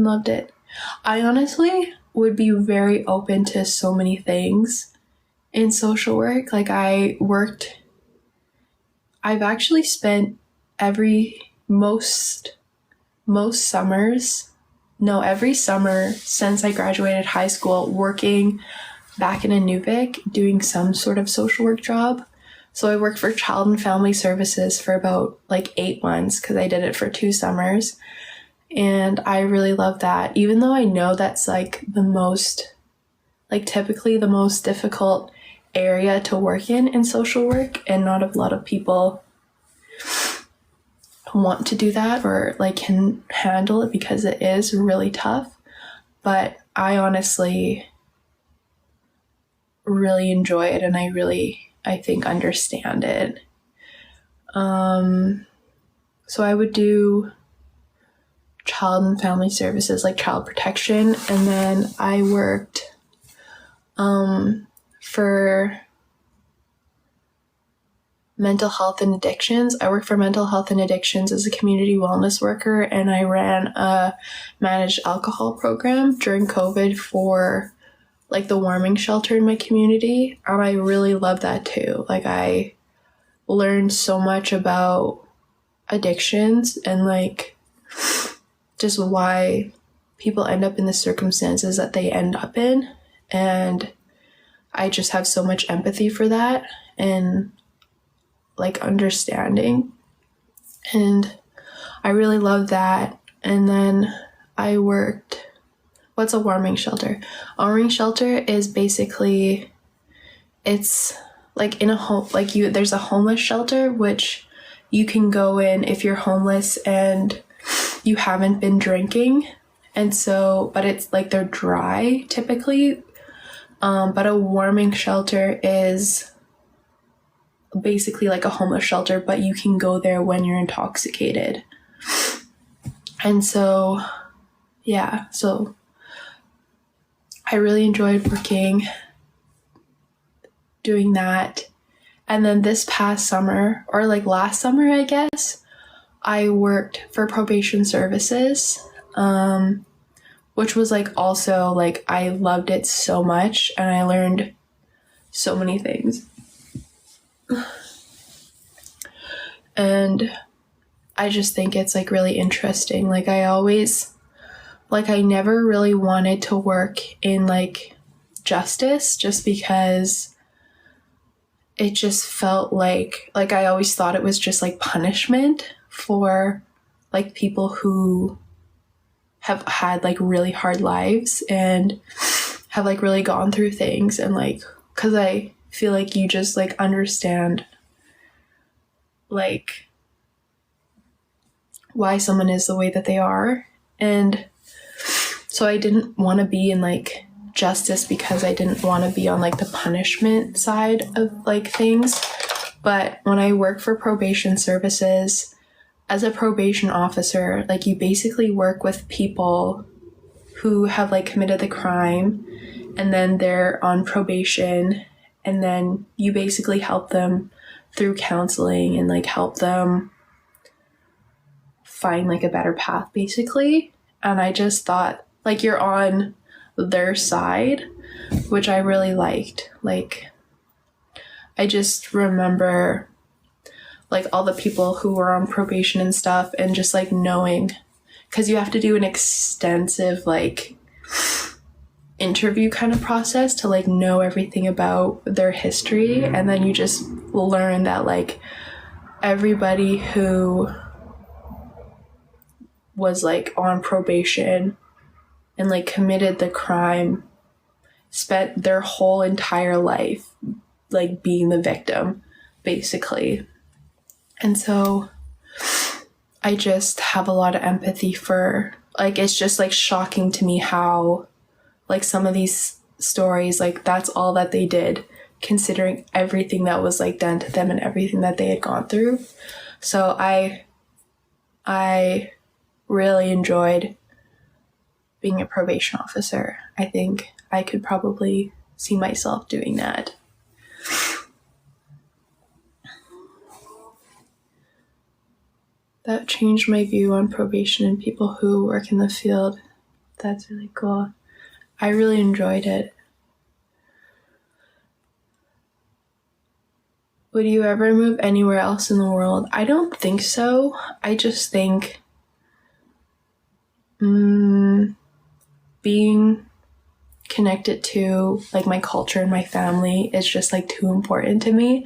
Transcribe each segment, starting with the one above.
loved it. I honestly would be very open to so many things in social work. Like I've actually spent every summer since I graduated high school working back in Inuvik doing some sort of social work job. So I worked for Child and Family Services for about like 8 months because I did it for 2 summers. And I really love that, even though I know that's like typically the most difficult area to work in social work, and not a lot of people want to do that or like can handle it because it is really tough. But I honestly really enjoy it, and I think understand it. So I would do Child and Family Services, like child protection, and then I worked for mental health and addictions. I worked for mental health and addictions as a community wellness worker, and I ran a managed alcohol program during COVID for like the warming shelter in my community, and I really love that too. Like I learned so much about addictions and like just why people end up in the circumstances that they end up in, and I just have so much empathy for that and like understanding, and I really love that. And then I worked, what's a warming shelter? A warming shelter is basically, it's like in a home, like there's a homeless shelter which you can go in if you're homeless and you haven't been drinking, and so, but it's like they're dry typically, but a warming shelter is basically like a homeless shelter, but you can go there when you're intoxicated. And so yeah, so I really enjoyed doing that. And then this past summer, or like last summer I guess, I worked for probation services, which was like also like I loved it so much, and I learned so many things. And I just think it's like really interesting. Like I never really wanted to work in like justice, just because it just felt like I always thought it was just like punishment for like people who have had like really hard lives and have like really gone through things, and like because I feel like you just like understand like why someone is the way that they are. And so I didn't want to be in like justice because I didn't want to be on like the punishment side of like things. But when I worked for probation services as a probation officer, like you basically work with people who have like committed the crime and then they're on probation, and then you basically help them through counseling and like help them find like a better path basically. And I just thought like you're on their side, which I really liked. Like I just remember like all the people who were on probation and stuff, and just like knowing, because you have to do an extensive like interview kind of process to like know everything about their history, and then you just learn that like everybody who was like on probation and like committed the crime spent their whole entire life like being the victim basically. And so I just have a lot of empathy for like, it's just like shocking to me how like some of these stories, like that's all that they did, considering everything that was like done to them and everything that they had gone through. So I really enjoyed being a probation officer. I think I could probably see myself doing that. That changed my view on probation and people who work in the field. That's really cool. I really enjoyed it. Would you ever move anywhere else in the world? I don't think so. I just think being connected to like my culture and my family is just like too important to me.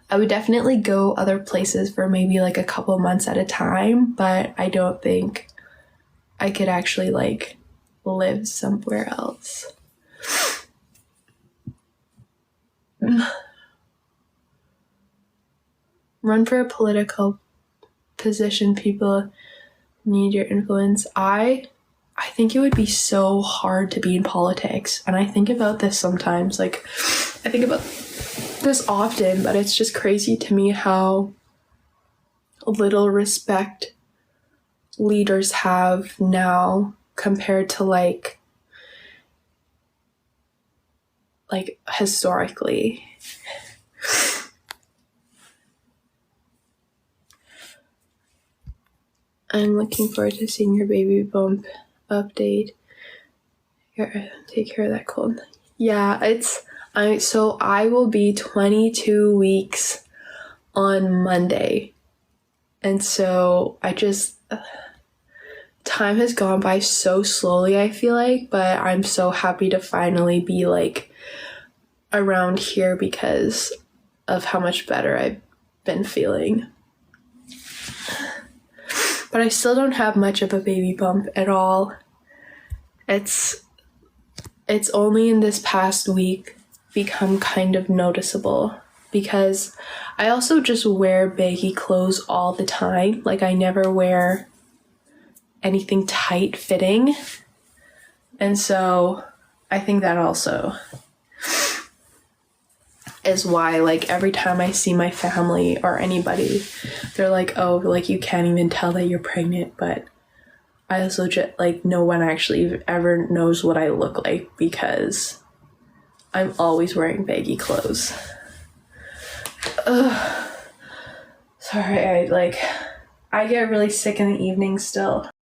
I would definitely go other places for maybe like a couple months at a time, but I don't think I could actually like live somewhere else. Run for a political position, people need your influence. I think it would be so hard to be in politics, and I think about this sometimes. Like, I think about this often, but it's just crazy to me how little respect leaders have now compared to like historically. I'm looking forward to seeing your baby bump update. Here, take care of that cold. Yeah, I will be 22 weeks on Monday. And so time has gone by so slowly, I feel like, but I'm so happy to finally be like around here because of how much better I've been feeling. But I still don't have much of a baby bump at all. It's only in this past week become kind of noticeable because I also just wear baggy clothes all the time. Like, I never wear anything tight fitting. And so I think that also is why, like, every time I see my family or anybody, they're like, oh, like, you can't even tell that you're pregnant. But I also just, like, no one actually ever knows what I look like because I'm always wearing baggy clothes. Sorry, I get really sick in the evening still.